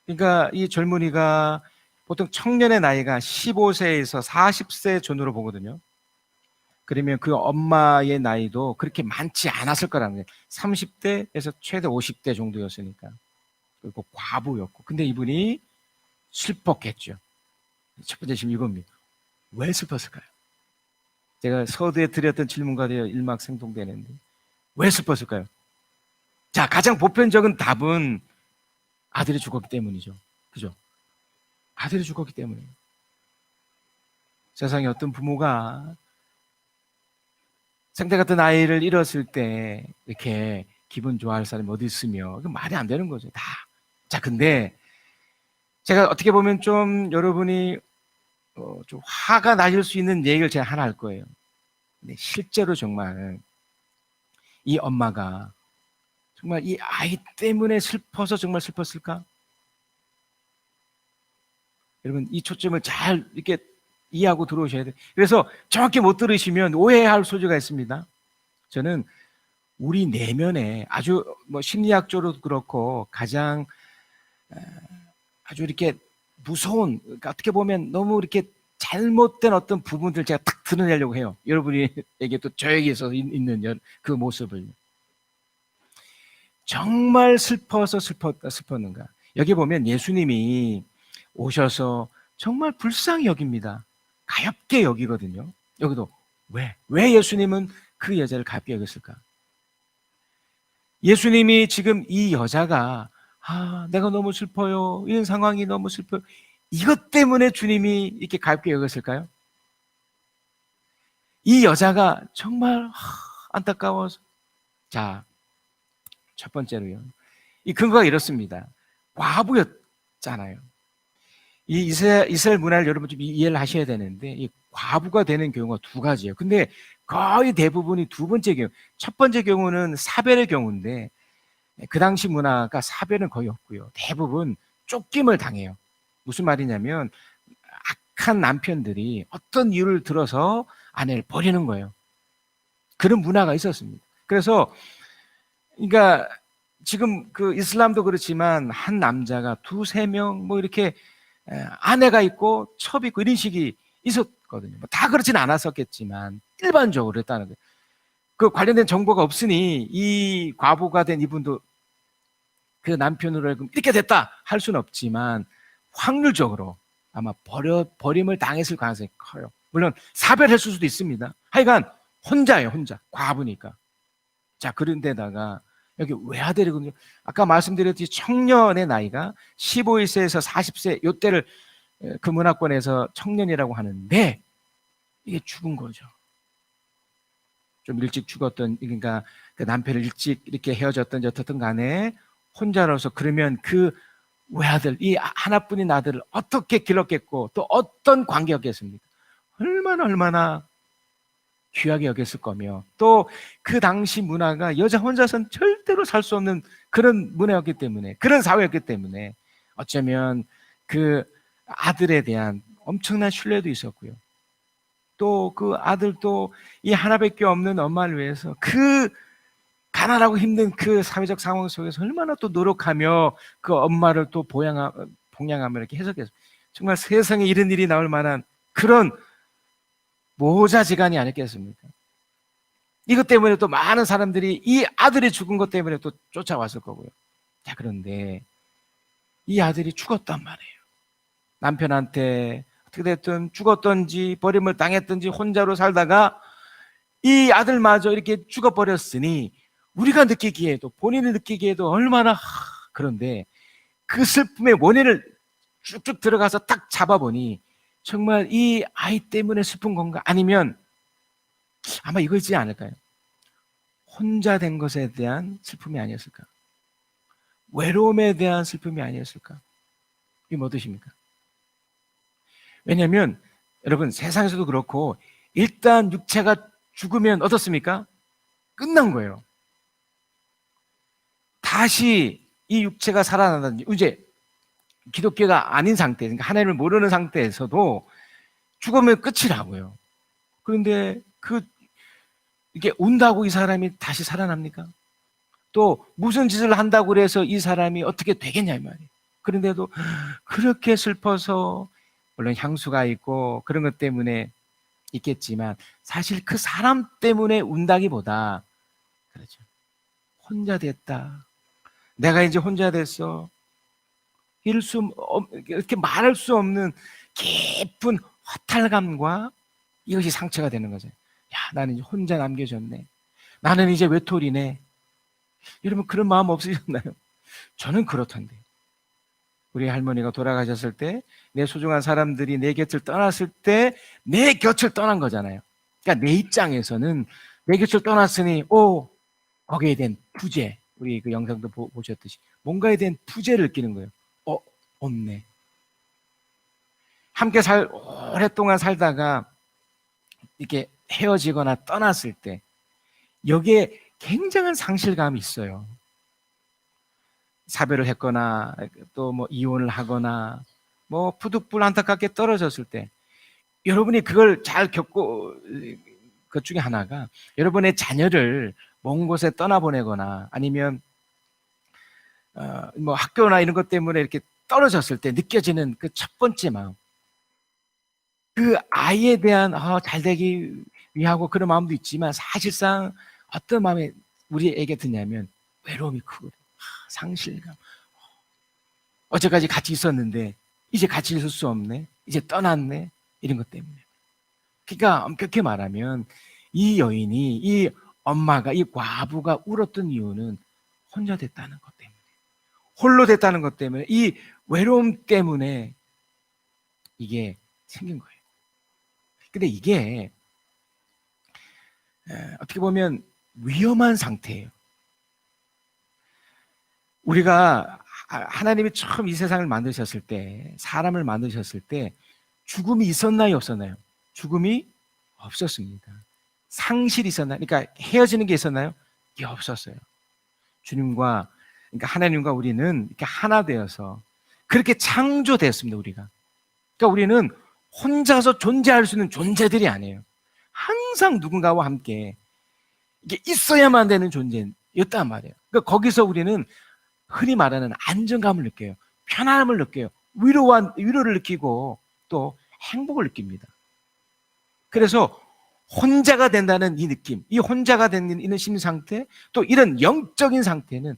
그러니까 이 젊은이가 보통 청년의 나이가 15세에서 40세 전후로 보거든요. 그러면 그 엄마의 나이도 그렇게 많지 않았을 거라는 거예요. 30대에서 최대 50대 정도였으니까. 그리고 과부였고. 근데 이분이 슬펐겠죠. 첫 번째 질문 이겁니다. 왜 슬펐을까요? 제가 서두에 드렸던 질문과 일맥상통되는데 왜 슬펐을까요? 자, 가장 보편적인 답은 아들이 죽었기 때문이죠. 그죠? 아들이 죽었기 때문이에요. 세상에 어떤 부모가 상대 같은 아이를 잃었을 때 이렇게 기분 좋아할 사람이 어디 있으며 말이 안 되는 거죠. 다. 자, 근데 제가 어떻게 보면 좀 여러분이 좀 화가 나실 수 있는 얘기를 제가 하나 할 거예요. 근데 실제로 정말 이 엄마가 정말 이 아이 때문에 슬퍼서 정말 슬펐을까? 여러분 이 초점을 잘 이렇게 이해하고 들어오셔야 돼요. 그래서 정확히 못 들으시면 오해할 소지가 있습니다. 저는 우리 내면에 아주 뭐 심리학적으로도 그렇고 가장 아주 이렇게 무서운, 그러니까 어떻게 보면 너무 이렇게 잘못된 어떤 부분들 제가 탁 드러내려고 해요. 여러분에게 또 저에게 있어서 있는 그 모습을. 정말 슬펐는가? 여기 보면 예수님이 오셔서 정말 불쌍히 여깁니다. 가엾게 여기거든요. 여기도 왜 예수님은 그 여자를 가볍게 여겼을까? 예수님이 지금 이 여자가 내가 너무 슬퍼요. 이런 상황이 너무 슬퍼요. 이것 때문에 주님이 이렇게 가볍게 여겼을까요? 이 여자가 정말 안타까워서. 자, 첫 번째로요. 이 근거가 이렇습니다. 과부였잖아요. 이 이스라엘 문화를 여러분 좀 이해를 하셔야 되는데, 이 과부가 되는 경우가 두 가지예요. 근데 거의 대부분이 두 번째 경우, 첫 번째 경우는 사별의 경우인데, 그 당시 문화가 사별은 거의 없고요. 대부분 쫓김을 당해요. 무슨 말이냐면 악한 남편들이 어떤 이유를 들어서 아내를 버리는 거예요. 그런 문화가 있었습니다. 그래서 그러니까 지금 그 이슬람도 그렇지만 한 남자가 두세 명 뭐 이렇게 아내가 있고 첩이 있고 이런 식이 있었거든요. 뭐다 그렇지는 않았었겠지만 일반적으로 그랬다는 거예요. 그 관련된 정보가 없으니 이 과부가 된 이분도 그 남편으로 하여금 이렇게 됐다 할 수는 없지만 확률적으로 아마 버림을 당했을 가능성이 커요. 물론 사별했을 수도 있습니다. 하여간 혼자예요, 혼자. 과부니까. 자, 그런데다가 여기 외아들이거든요. 아까 말씀드렸듯이 청년의 나이가 15세에서 40세 요때를 그 문화권에서 청년이라고 하는데 이게 죽은 거죠. 좀 일찍 죽었던, 그러니까 그 남편을 일찍 이렇게 헤어졌던지 어떻든 간에 혼자로서, 그러면 그 외아들, 이 하나뿐인 아들을 어떻게 길렀겠고 또 어떤 관계였겠습니까? 얼마나 귀하게 여겼을 거며, 또 그 당시 문화가 여자 혼자서는 절대로 살 수 없는 그런 문화였기 때문에, 그런 사회였기 때문에 어쩌면 그 아들에 대한 엄청난 신뢰도 있었고요. 또 그 아들도 이 하나밖에 없는 엄마를 위해서 그 가난하고 힘든 그 사회적 상황 속에서 얼마나 또 노력하며 그 엄마를 또 봉양하며 이렇게 해석해서, 정말 세상에 이런 일이 나올 만한 그런 모자지간이 아니겠습니까? 이것 때문에 또 많은 사람들이 이 아들이 죽은 것 때문에 또 쫓아왔을 거고요. 자, 그런데 이 아들이 죽었단 말이에요. 남편한테 어떻게 됐든 죽었든지 버림을 당했든지 혼자로 살다가 이 아들마저 이렇게 죽어버렸으니 우리가 느끼기에도, 본인이 느끼기에도 얼마나 그런데 그 슬픔의 원인을 쭉쭉 들어가서 딱 잡아보니 정말 이 아이 때문에 슬픈 건가? 아니면 아마 이거지 않을까요? 혼자 된 것에 대한 슬픔이 아니었을까? 외로움에 대한 슬픔이 아니었을까? 이게 뭐 뜻입니까? 왜냐하면 여러분, 세상에서도 그렇고 일단 육체가 죽으면 어떻습니까? 끝난 거예요. 다시 이 육체가 살아난다든지, 이제 기독교가 아닌 상태, 그러니까 하나님을 모르는 상태에서도 죽으면 끝이라고요. 그런데 이게 운다고 이 사람이 다시 살아납니까? 또 무슨 짓을 한다고 그래서 이 사람이 어떻게 되겠냐 이 말이에요. 그런데도 그렇게 슬퍼서, 물론 향수가 있고 그런 것 때문에 있겠지만 사실 그 사람 때문에 운다기보다, 그렇죠, 혼자 됐다, 내가 이제 혼자 됐어, 이렇게 말할 수 없는 깊은 허탈감과 이것이 상처가 되는 거죠. 야, 나는 이제 혼자 남겨졌네, 나는 이제 외톨이네. 여러분, 그런 마음 없으셨나요? 저는 그렇던데. 우리 할머니가 돌아가셨을 때 내 소중한 사람들이 내 곁을 떠났을 때 내 곁을 떠난 거잖아요. 그러니까 내 입장에서는 내 곁을 떠났으니 거기에 대한 부재, 우리 그 영상도 보셨듯이 뭔가에 대한 부재를 느끼는 거예요. 없네. 함께 오랫동안 살다가 이렇게 헤어지거나 떠났을 때 여기에 굉장한 상실감이 있어요. 사별을 했거나 또 뭐 이혼을 하거나 뭐 부득불 안타깝게 떨어졌을 때, 여러분이 그걸 잘 겪고, 그 중에 하나가 여러분의 자녀를 먼 곳에 떠나보내거나 아니면 뭐 학교나 이런 것 때문에 이렇게 떨어졌을 때 느껴지는 그 첫 번째 마음, 그 아이에 대한 잘 되기 위하고 그런 마음도 있지만, 사실상 어떤 마음이 우리에게 드냐면 외로움이 크고 상실감. 어제까지 같이 있었는데 이제 같이 있을 수 없네, 이제 떠났네, 이런 것 때문에. 그러니까 엄격히 말하면 이 여인이, 이 엄마가, 이 과부가 울었던 이유는 혼자 됐다는 것 때문에, 홀로 됐다는 것 때문에, 이 외로움 때문에 이게 생긴 거예요. 근데 이게 어떻게 보면 위험한 상태예요. 우리가 하나님이 처음 이 세상을 만드셨을 때, 사람을 만드셨을 때 죽음이 있었나요, 없었나요? 죽음이 없었습니다. 상실이 있었나요? 그러니까 헤어지는 게 있었나요? 이게 없었어요. 주님과, 그러니까 하나님과 우리는 이렇게 하나 되어서 그렇게 창조되었습니다, 우리가. 그러니까 우리는 혼자서 존재할 수 있는 존재들이 아니에요. 항상 누군가와 함께 이게 있어야만 되는 존재였단 말이에요. 그러니까 거기서 우리는 흔히 말하는 안정감을 느껴요. 편안함을 느껴요. 위로를 느끼고 또 행복을 느낍니다. 그래서 혼자가 된다는 이 느낌, 이 혼자가 되는 이런 심리 상태, 또 이런 영적인 상태는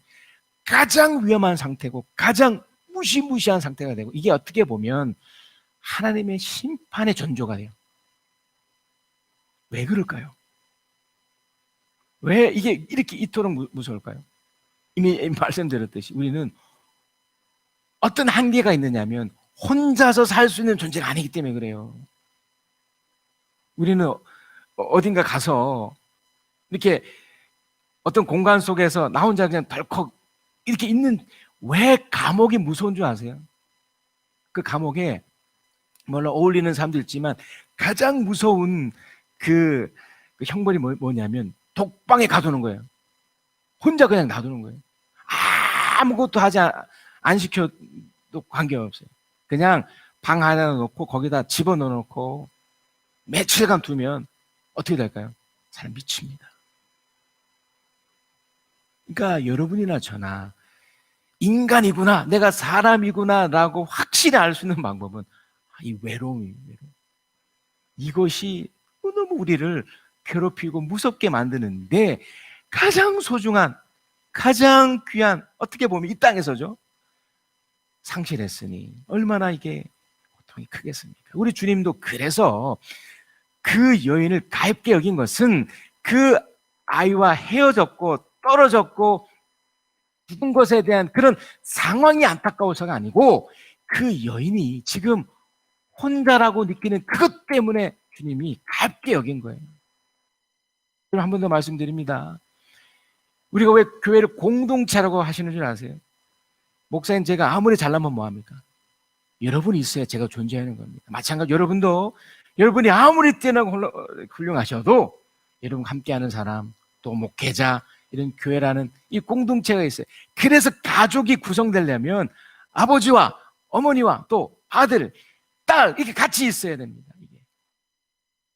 가장 위험한 상태고 가장 무시무시한 상태가 되고, 이게 어떻게 보면 하나님의 심판의 전조가 돼요. 왜 그럴까요? 왜 이게 이렇게 이토록 무서울까요? 이미 말씀드렸듯이 우리는 어떤 한계가 있느냐면 혼자서 살 수 있는 존재가 아니기 때문에 그래요. 우리는 어딘가 가서 이렇게 어떤 공간 속에서 나 혼자 그냥 덜컥 이렇게 있는, 왜 감옥이 무서운 줄 아세요? 그 감옥에 물론 어울리는 사람도 있지만 가장 무서운 그 형벌이 뭐냐면 독방에 가두는 거예요. 혼자 그냥 놔두는 거예요. 아무것도 안 시켜도 관계없어요. 그냥 방 하나 놓고 거기다 집어넣어 놓고 며칠간 두면 어떻게 될까요? 사람 미칩니다. 그러니까 여러분이나 저나 인간이구나, 내가 사람이구나 라고 확실히 알 수 있는 방법은 이 외로움입니다. 이것이 너무 우리를 괴롭히고 무섭게 만드는데 가장 소중한, 가장 귀한, 어떻게 보면 이 땅에서죠, 상실했으니 얼마나 이게 고통이 크겠습니까? 우리 주님도 그래서 그 여인을 가엾게 여긴 것은 그 아이와 헤어졌고 떨어졌고 죽은 것에 대한 그런 상황이 안타까워서가 아니고, 그 여인이 지금 혼자라고 느끼는 그것 때문에 주님이 가엾게 여긴 거예요. 한 번 더 말씀드립니다. 우리가 왜 교회를 공동체라고 하시는 줄 아세요? 목사님, 제가 아무리 잘나면 뭐합니까? 여러분이 있어야 제가 존재하는 겁니다. 마찬가지로 여러분이 아무리 뛰어나고 훌륭하셔도 여러분 함께하는 사람, 또 목회자, 이런 교회라는 이 공동체가 있어요. 그래서 가족이 구성되려면 아버지와 어머니와 또 아들, 딸 이렇게 같이 있어야 됩니다. 이게.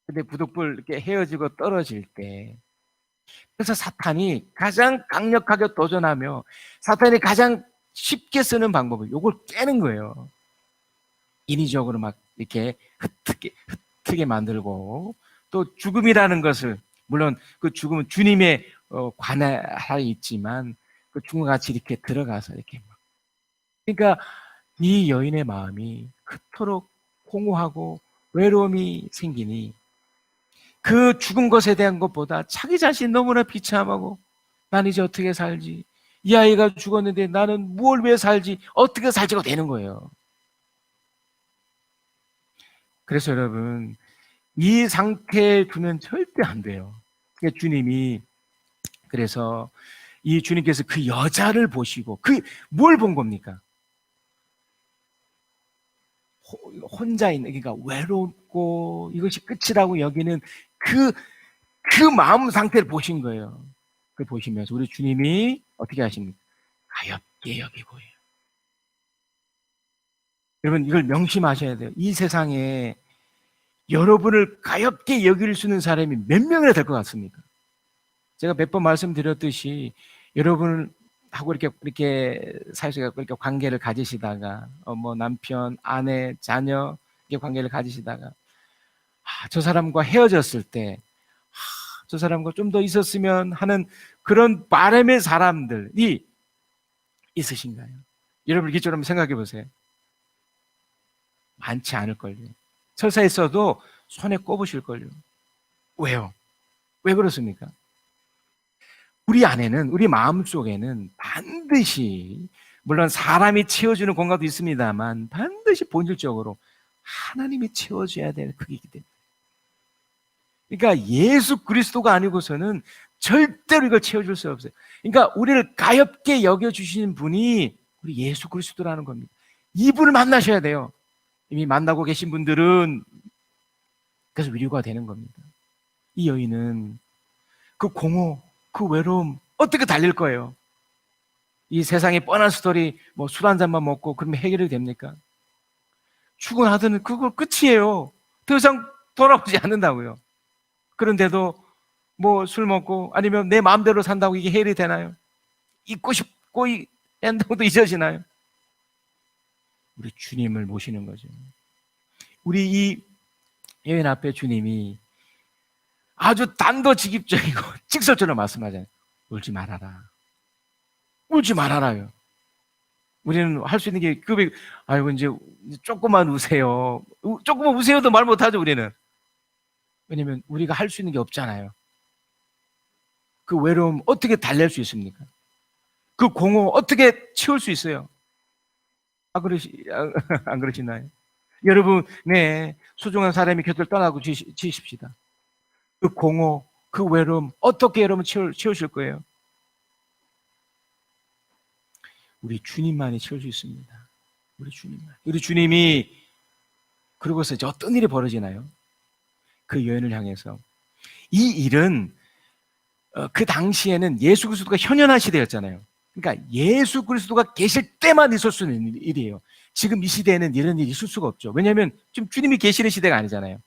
근데 부득불 이렇게 헤어지고 떨어질 때, 그래서 사탄이 가장 강력하게 도전하며 사탄이 가장 쉽게 쓰는 방법은 이걸 깨는 거예요. 인위적으로 막 이렇게 흩트게 만들고, 또 죽음이라는 것을, 물론 그 죽음은 주님의 관할에 있지만 그 죽음과 같이 이렇게 들어가서 이렇게 막. 그러니까 이 여인의 마음이 그토록 공허하고 외로움이 생기니 그 죽은 것에 대한 것보다 자기 자신 너무나 비참하고, 난 이제 어떻게 살지, 이 아이가 죽었는데 나는 뭘 왜 살지, 어떻게 살지가 되는 거예요. 그래서 여러분, 이 상태에 두면 절대 안 돼요. 그러니까 주님이, 그래서 이 주님께서 그 여자를 보시고, 뭘 본 겁니까? 혼자 있는, 그러니까 외롭고 이것이 끝이라고 여기는 그 마음 상태를 보신 거예요. 그 보시면서 우리 주님이 어떻게 하십니까? 가엾게 여기고요. 여러분, 이걸 명심하셔야 돼요. 이 세상에 여러분을 가엾게 여길 수 있는 사람이 몇 명이나 될 것 같습니까? 제가 몇 번 말씀드렸듯이 여러분하고 이렇게 사회적으로 이렇게 관계를 가지시다가 뭐 남편, 아내, 자녀 이렇게 관계를 가지시다가 저 사람과 헤어졌을 때 저 사람과 좀 더 있었으면 하는 그런 바람의 사람들이 있으신가요? 여러분 이렇게 생각해 보세요. 많지 않을걸요. 설사 있어도 손에 꼽으실걸요. 왜요? 왜 그렇습니까? 우리 안에는, 우리 마음속에는 반드시, 물론 사람이 채워주는 공간도 있습니다만 반드시 본질적으로 하나님이 채워줘야 되는 크기이기 때문에. 그러니까 예수 그리스도가 아니고서는 절대로 이걸 채워줄 수 없어요. 그러니까 우리를 가엾게 여겨주시는 분이 우리 예수 그리스도라는 겁니다. 이분을 만나셔야 돼요. 이미 만나고 계신 분들은 그래서 위로가 되는 겁니다. 이 여인은 그 공허, 그 외로움 어떻게 달랠 거예요? 이 세상의 뻔한 스토리, 뭐 술 한 잔만 먹고 그러면 해결이 됩니까? 출근하더니 그거 끝이에요. 더 이상 돌아오지 않는다고요. 그런데도 뭐 술 먹고 아니면 내 마음대로 산다고 이게 해결이 되나요? 잊고 싶고 한다고도 잊어지나요? 우리 주님을 모시는 거죠. 우리 이 여인 앞에 주님이 아주 단도직입적이고 직설적으로 말씀하잖아요. 울지 말아라. 울지 말아라요. 우리는 할 수 있는 게 아이고 이제 조금만 우세요. 조금만 우세요도 말 못하죠 우리는. 왜냐면 우리가 할 수 있는 게 없잖아요. 그 외로움 어떻게 달랠 수 있습니까? 그 공허 어떻게 채울 수 있어요? 안 그러시나요? 여러분, 네, 소중한 사람이 곁을 떠나고 지십시다. 그 공허, 그 외로움 어떻게 여러분 채우실 거예요? 우리 주님만이 채울 수 있습니다. 우리 주님만. 우리 주님이 그러고서 이제 어떤 일이 벌어지나요? 그 여인을 향해서 이 일은 그 당시에는 예수 그리스도가 현현한 시대였잖아요. 그러니까 예수 그리스도가 계실 때만 있을 수 있는 일이에요. 지금 이 시대에는 이런 일이 있을 수가 없죠. 왜냐하면 지금 주님이 계시는 시대가 아니잖아요.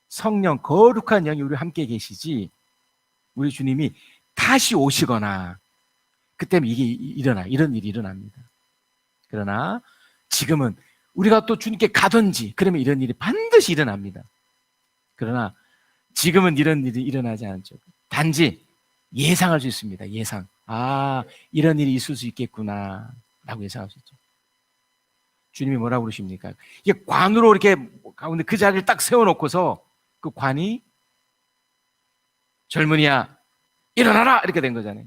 성령, 거룩한 영이 우리 함께 계시지 우리 주님이 다시 오시거나 그때 이게 이런 일이 일어납니다. 그러나 지금은 우리가 또 주님께 가든지 그러면 이런 일이 반드시 일어납니다. 그러나 지금은 이런 일이 일어나지 않죠. 단지 예상할 수 있습니다. 예상. 이런 일이 있을 수 있겠구나 라고 예상할 수 있죠. 주님이 뭐라고 그러십니까? 이게 관으로 이렇게 가운데 그 자리를 딱 세워놓고서 그 관이 젊은이야 일어나라 이렇게 된 거잖아요.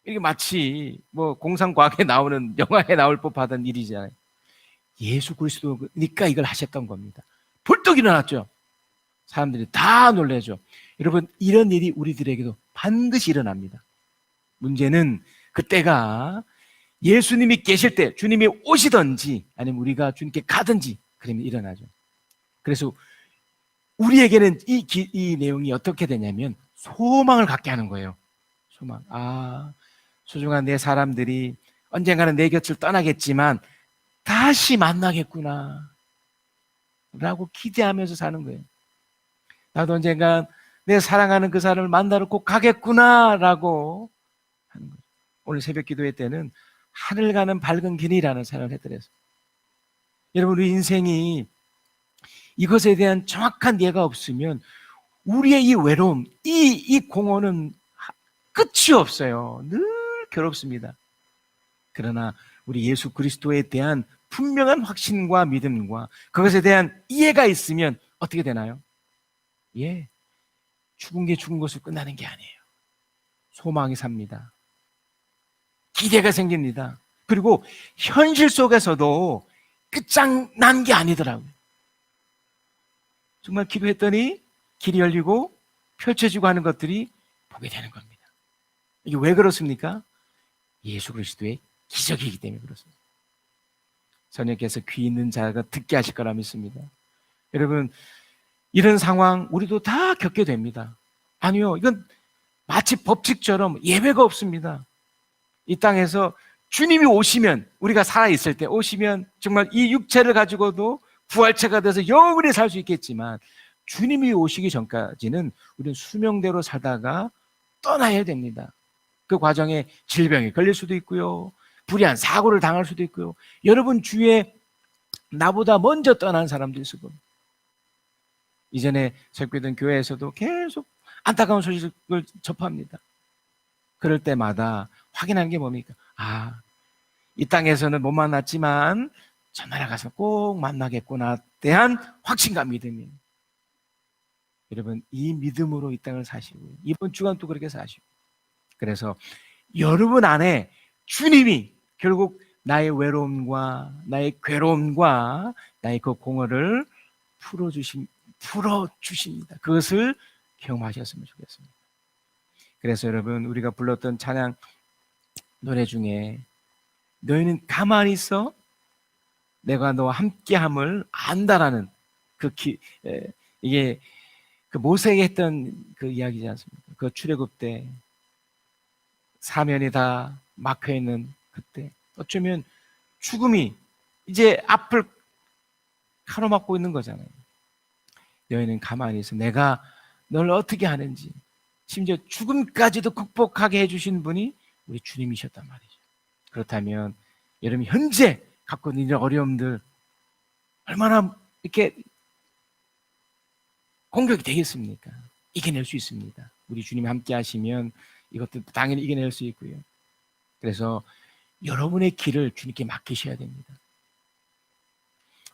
이게 마치 뭐 공상과학에 나오는 영화에 나올 법하던 일이잖아요. 예수 그리스도니까 이걸 하셨던 겁니다. 벌떡 일어났죠. 사람들이 다 놀라죠. 여러분 이런 일이 우리들에게도 반드시 일어납니다. 문제는 그때가 예수님이 계실 때 주님이 오시든지 아니면 우리가 주님께 가든지 그러면 일어나죠. 그래서 우리에게는 이 내용이 어떻게 되냐면 소망을 갖게 하는 거예요. 소망. 소중한 내 사람들이 언젠가는 내 곁을 떠나겠지만 다시 만나겠구나 라고 기대하면서 사는 거예요. 나도 언젠가 내 사랑하는 그 사람을 만나러 꼭 가겠구나 라고 하는 거예요. 오늘 새벽 기도회 때는 하늘 가는 밝은 길이라는 사연을 해드렸어요. 여러분 우리 인생이 이것에 대한 정확한 이해가 없으면 우리의 이 외로움, 이 공허는 끝이 없어요. 늘 괴롭습니다. 그러나 우리 예수 그리스도에 대한 분명한 확신과 믿음과 그것에 대한 이해가 있으면 어떻게 되나요? 죽은 게 죽은 것으로 끝나는 게 아니에요. 소망이 삽니다. 기대가 생깁니다. 그리고 현실 속에서도 끝장난 게 아니더라고요. 정말 기도했더니 길이 열리고 펼쳐지고 하는 것들이 보게 되는 겁니다. 이게 왜 그렇습니까? 예수 그리스도의 기적이기 때문에 그렇습니다. 선생님께서 귀 있는 자가 듣게 하실 거라 믿습니다. 여러분 이런 상황 우리도 다 겪게 됩니다. 아니요, 이건 마치 법칙처럼 예외가 없습니다. 이 땅에서 주님이 오시면 우리가 살아있을 때 오시면 정말 이 육체를 가지고도 부활체가 돼서 영원히 살 수 있겠지만 주님이 오시기 전까지는 우리는 수명대로 살다가 떠나야 됩니다. 그 과정에 질병에 걸릴 수도 있고요. 불의한 사고를 당할 수도 있고요. 여러분 주위에 나보다 먼저 떠난 사람도 있을 겁니다. 이전에 설교했던 교회에서도 계속 안타까운 소식을 접합니다. 그럴 때마다 확인하는 게 뭡니까? 이 땅에서는 못 만났지만 저 나라 가서 꼭 만나겠구나 대한 확신과 믿음이. 여러분 이 믿음으로 이 땅을 사시고 이번 주간 또 그렇게 사시고 그래서 여러분 안에 주님이 결국 나의 외로움과 나의 괴로움과 나의 그 공허를 풀어주십니다. 그것을 경험하셨으면 좋겠습니다. 그래서 여러분 우리가 불렀던 찬양 노래 중에 너희는 가만히 있어. 내가 너와 함께함을 안다라는 이게 그 모세에게 했던 그 이야기지 않습니까? 그 출애굽 때 사면이 다 막혀 있는 그때 어쩌면 죽음이 이제 앞을 가로막고 있는 거잖아요. 너희는 가만히 있어. 내가 널 어떻게 하는지, 심지어 죽음까지도 극복하게 해주신 분이 우리 주님이셨단 말이죠. 그렇다면 여러분 현재 갖고 있는 어려움들 얼마나 이렇게 공격이 되겠습니까? 이겨낼 수 있습니다. 우리 주님이 함께 하시면 이것도 당연히 이겨낼 수 있고요. 그래서 여러분의 길을 주님께 맡기셔야 됩니다.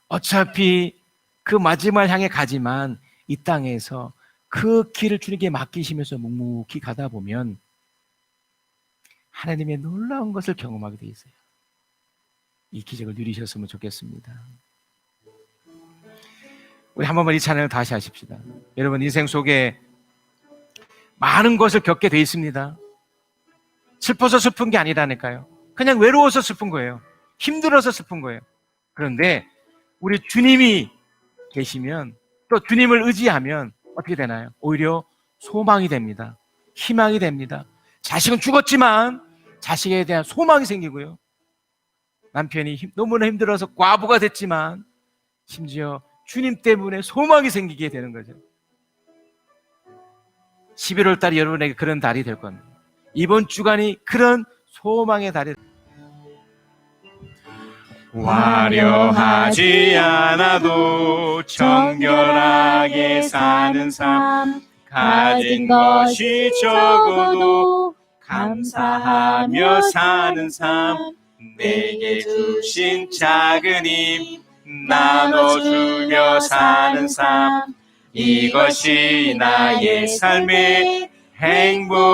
어차피 그 마지막을 향해 가지만 이 땅에서 그 길을 주님께 맡기시면서 묵묵히 가다 보면 하나님의 놀라운 것을 경험하게 돼 있어요. 이 기적을 누리셨으면 좋겠습니다. 우리 한 번만 이 찬양을 다시 하십시다. 여러분 인생 속에 많은 것을 겪게 돼 있습니다. 슬퍼서 슬픈 게 아니라니까요. 그냥 외로워서 슬픈 거예요. 힘들어서 슬픈 거예요. 그런데 우리 주님이 계시면, 또 주님을 의지하면 어떻게 되나요? 오히려 소망이 됩니다. 희망이 됩니다. 자식은 죽었지만 자식에 대한 소망이 생기고요. 남편이 너무나 힘들어서 과부가 됐지만 심지어 주님 때문에 소망이 생기게 되는 거죠. 11월 달이 여러분에게 그런 달이 될 겁니다. 이번 주간이 그런 소망의 달이. 화려하지 않아도 정결하게 사는 삶, 가진 것이 적어도 감사하며 사는 삶, 내게 주신 작은 힘 나눠주며 사는 삶, 이것이 나의 삶의 행복이라오.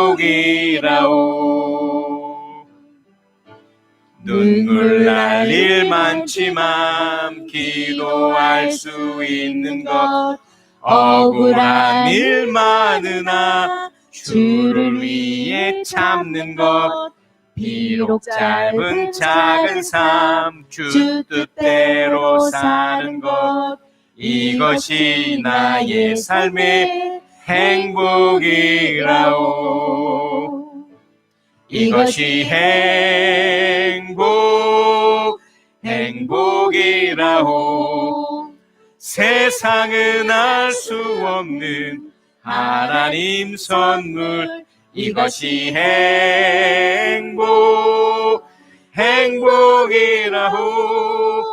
눈물 날 일 많지만 기도할 수 있는 것, 억울한 일 많으나 주를 위해 참는 것, 비록 짧은 작은 삶 주 뜻대로 사는 것, 이것이 나의 삶의 행복이라오. 이것이 행복이라오. 세상은 알 수 없는 하나님 선물, 이것이 행복이라오.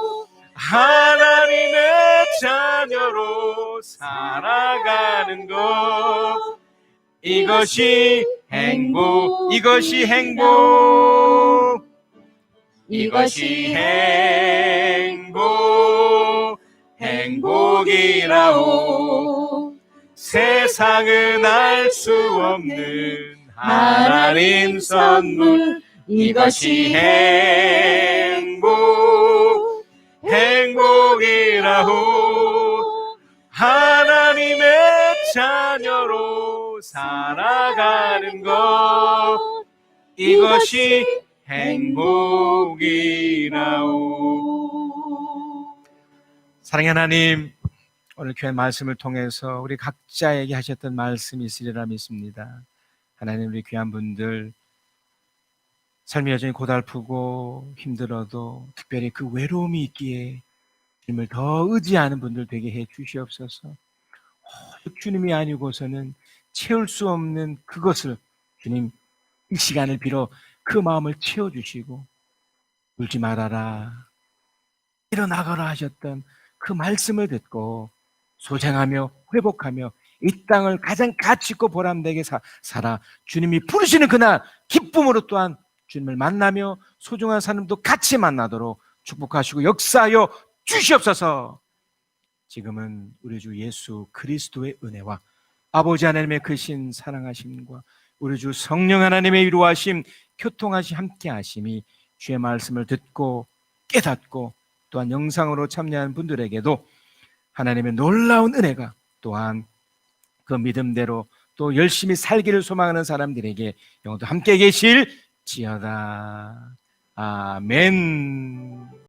하나님의 자녀로 살아가는 것, 이것이 이것이 행복이라오. 세상은 알 수 없는 하나님 선물, 이것이 행복이라오. 하나님의 자녀로 살아가는 것, 이것이 행복이라오. 사랑의 하나님, 오늘 교회 말씀을 통해서 우리 각자에게 하셨던 말씀이 있으리라 믿습니다. 하나님, 우리 귀한 분들 삶이 여전히 고달프고 힘들어도 특별히 그 외로움이 있기에 주님을 더 의지하는 분들 되게 해 주시옵소서. 주님이 아니고서는 채울 수 없는 그것을 주님 이 시간을 빌어 그 마음을 채워주시고, 울지 말아라, 일어나거라 하셨던 그 말씀을 듣고 소생하며 회복하며 이 땅을 가장 가치 있고 보람되게 살아 주님이 부르시는 그날 기쁨으로 또한 주님을 만나며 소중한 사람도 같이 만나도록 축복하시고 역사하여 주시옵소서. 지금은 우리 주 예수 그리스도의 은혜와 아버지 하나님의 크신 사랑하심과 우리 주 성령 하나님의 위로하심, 교통하심, 함께하심이 주의 말씀을 듣고 깨닫고 또한 영상으로 참여한 분들에게도 하나님의 놀라운 은혜가 또한 그 믿음대로 또 열심히 살기를 소망하는 사람들에게 영원토록 함께 계실지어다. 아멘.